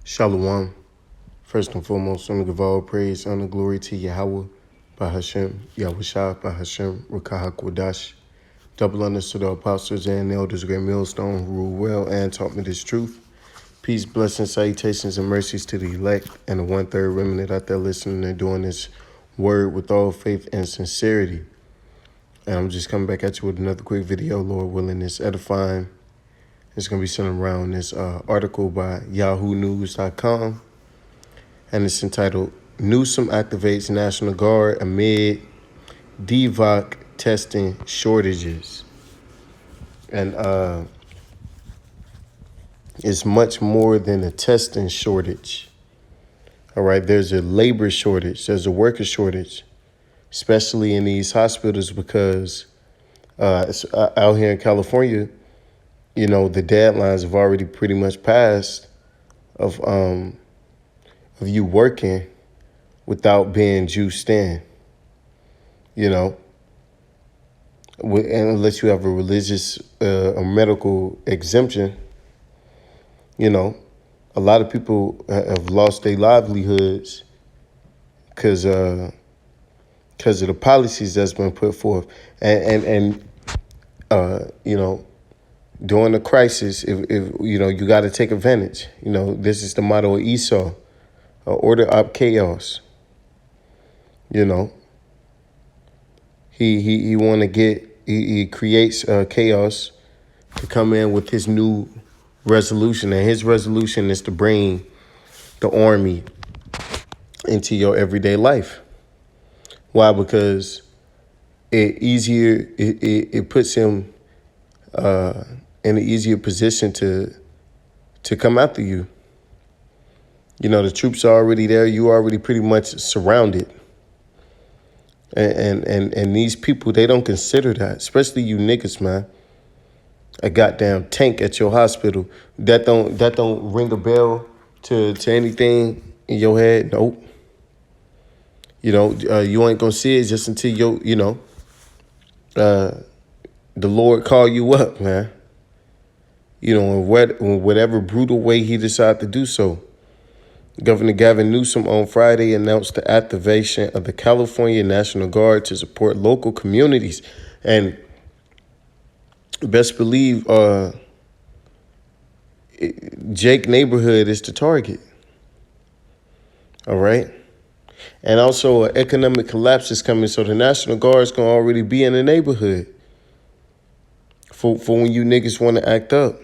Shalom. First and foremost, I'm going to give all praise, honor, glory to Yahweh, Bahashem, Yahushua, Bahashem, Rakaha Kodash. Double honors to the apostles and elders, great millstone, who rule well and taught me this truth. Peace, blessings, salutations, and mercies to the elect and the one-third remnant out there listening and doing this word with all faith and sincerity. And I'm just coming back at you with another quick video, Lord willing, it's edifying. It's going to be sent around this article by yahoonews.com. And it's entitled, Newsom Activates National Guard Amid DVOC Testing Shortages. And it's much more than a testing shortage. All right, there's a labor shortage. There's a worker shortage, especially in these hospitals because out here in California, you know, the deadlines have already pretty much passed of you working without being juiced in, you know, and unless you have a religious or medical exemption. You know, a lot of people have lost their livelihoods because of the policies that's been put forth, and you know, during the crisis, if you know, you got to take advantage. You know, this is the motto of Esau: order up chaos. You know, he want to get he creates chaos to come in with his new resolution, and his resolution is to bring the army into your everyday life. Why? Because it puts him in an easier position to come after you. You know, the troops are already there. You are already pretty much surrounded. And these people, they don't consider that, especially you niggas, man. A goddamn tank at your hospital. That don't ring a bell to anything in your head. Nope. You know, you ain't gonna see it just until the Lord call you up, man. You know, in whatever brutal way he decided to do so. Governor Gavin Newsom on Friday announced the activation of the California National Guard to support local communities. And best believe Jake neighborhood is the target. All right. And also an economic collapse is coming. So the National Guard is going to already be in the neighborhood for when you niggas want to act up.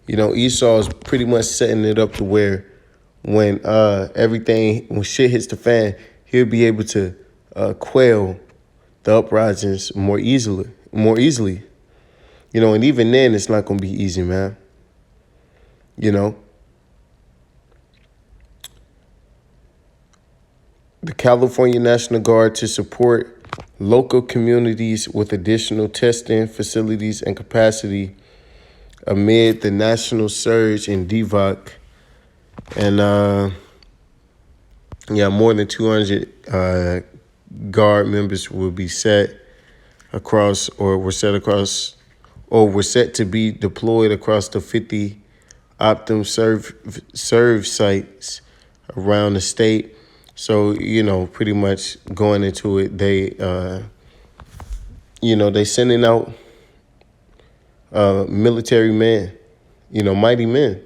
You know, Esau is pretty much setting it up to where when when shit hits the fan, he'll be able to quell the uprisings more easily. You know, and even then, it's not going to be easy, man. You know, the California National Guard to support local communities with additional testing facilities and capacity amid the national surge in DVOC. And, more than 200 guard members will be set were set to be deployed across the 50 Optum serve sites around the state. So, you know, pretty much going into it, they sending out military men, you know, mighty men,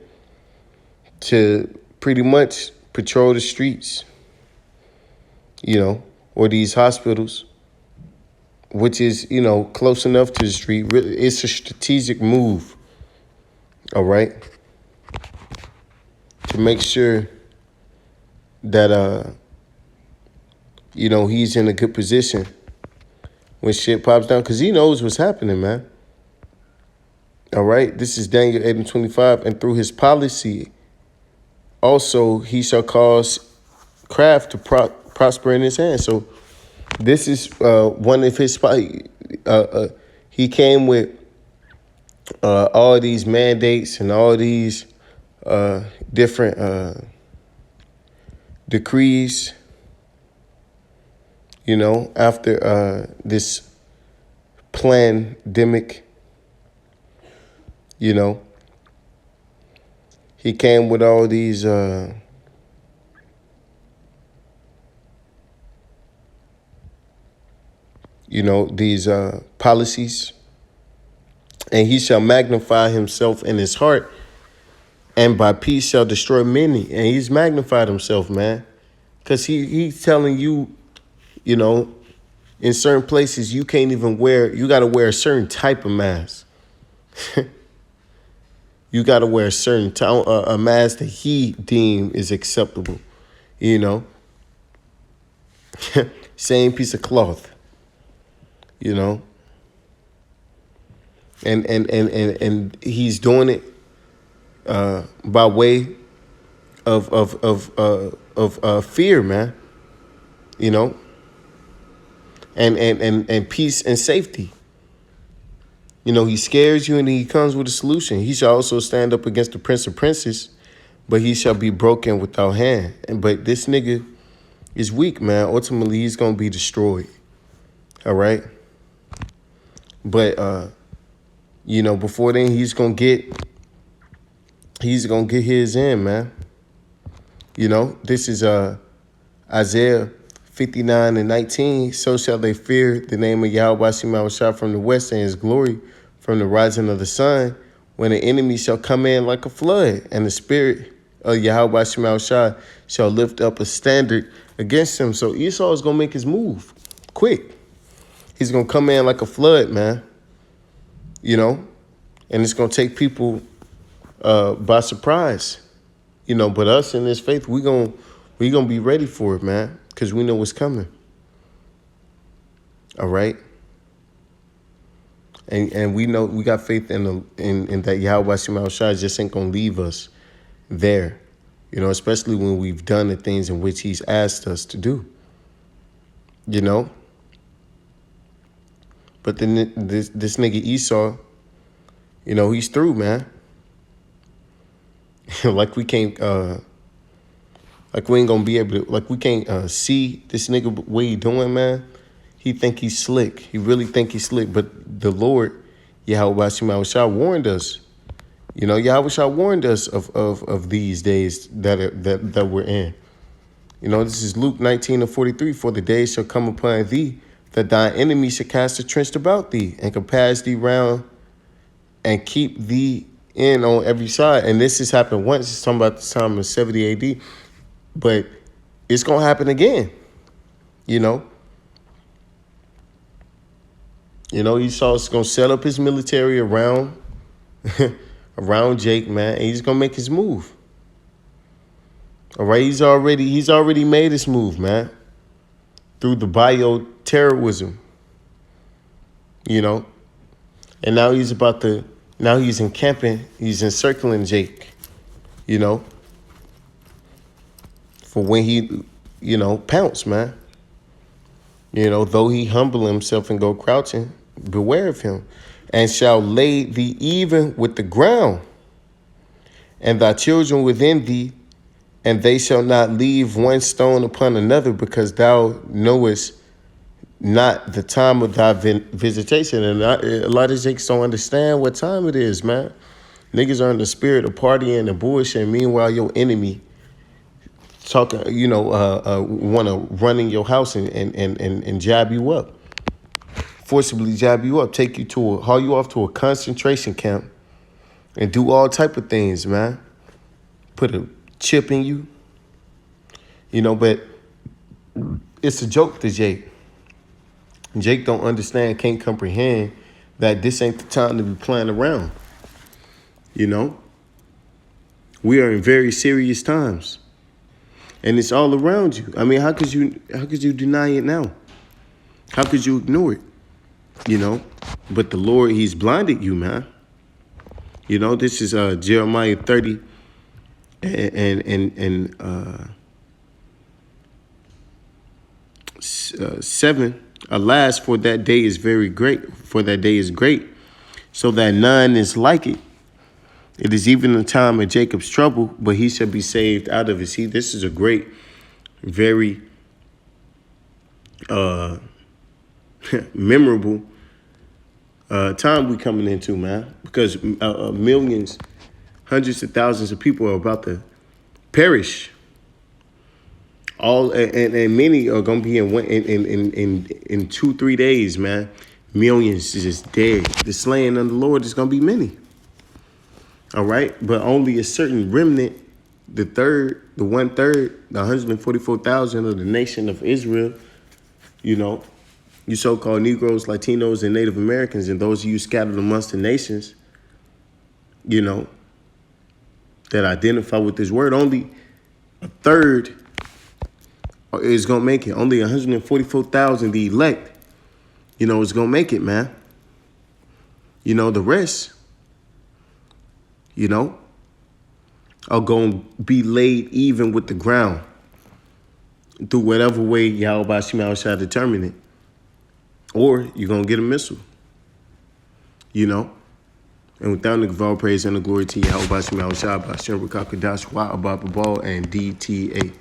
to pretty much patrol the streets, you know, or these hospitals, which is, you know, close enough to the street. It's a strategic move, all right, to make sure that, you know, he's in a good position when shit pops down, because he knows what's happening, man. All right, this is Daniel 8:25, and through his policy, also he shall cause craft to prosper in his hand. So this is one of his. He came with all these mandates and all these different decrees. You know, after this pandemic, you know, He came with all these these policies. And he shall magnify himself in his heart, and by peace shall destroy many. And he's magnified himself, man. Because he's telling you, you know, in certain places you can't even wear, you got to wear a certain type of mask. You got to wear a certain a mask that he deem is acceptable, you know. Same piece of cloth, you know. And he's doing it by way of fear, man. You know, and peace and safety. You know, he scares you and he comes with a solution. He shall also stand up against the prince of princes, but he shall be broken without hand. But this nigga is weak, man. Ultimately, he's gonna be destroyed. All right. But you know, before then, he's gonna get his in, man. You know, this is Isaiah 59:19. So shall they fear the name of Yahweh Shah from the west, and his glory from the rising of the sun, when the enemy shall come in like a flood, and the spirit of Yahweh Shah shall lift up a standard against him. So Esau is gonna make his move quick. He's gonna come in like a flood, man. You know, and it's gonna take people by surprise. You know, but us in this faith, we gonna be ready for it, man, because we know what's coming. All right. And we know we got faith in that Yahweh Shah just ain't gonna leave us there. You know, especially when we've done the things in which he's asked us to do. You know. But then this nigga Esau, you know, he's through, man. Like we can't like we ain't gonna be able to, like we can't see this nigga what he doing, man. He think he's slick. He really think he's slick. But the Lord, Yahweh Shah, warned us. You know, Yahweh Shah warned us of these days that we're in. You know, this is Luke 19:43. For the days shall come upon thee that thine enemy shall cast a trench about thee, and compass thee round, and keep thee in on every side. And this has happened once. It's talking about the time of 70 AD. But it's going to happen again, you know. You know, Esau's going to set up his military around around Jake, man, and he's going to make his move. All right, he's already made his move, man, through the bioterrorism, you know. And now he's encamping, he's encircling Jake, you know, for when he, you know, pounce, man. You know, though he humble himself and go crouching, beware of him, and shall lay thee even with the ground, and thy children within thee, and they shall not leave one stone upon another, because thou knowest not the time of thy visitation. And a lot of Jakes don't understand what time it is, man. Niggas are in the spirit of partying and bullshit. And meanwhile, your enemy talking, you know, want to run in your house and jab you up, forcibly jab you up, haul you off to a concentration camp, and do all type of things, man. Put a chip in you, you know. But it's a joke to Jake. Jake don't understand, can't comprehend that this ain't the time to be playing around. You know, we are in very serious times. And it's all around you. I mean, how could you deny it now? How could you ignore it? You know, but the Lord, he's blinded you, man. You know, this is Jeremiah 30 and 7. Alas, for that day is very great. For that day is great, so that none is like it. It is even the time of Jacob's trouble, but he shall be saved out of it. See, this is a great, very memorable time we coming into, man, because millions Hundreds of thousands of people are about to perish. All and many are gonna be in 2-3 days, man. Millions is just dead. The slaying of the Lord is gonna be many. All right, but only a certain remnant, the 1/3, the 144,000 of the nation of Israel. You so-called Negroes, Latinos, and Native Americans, and those of you scattered amongst the nations, that identify with this word, only a third is going to make it. Only 144,000, the elect, is going to make it, man. The rest, are going to be laid even with the ground through whatever way Yahweh Shema shall determine it. Or you're going to get a missile, And without the all praise and the glory to Yahweh Shema Shah, Bashem Rakakadash, Wa Abba Babal, and DTA.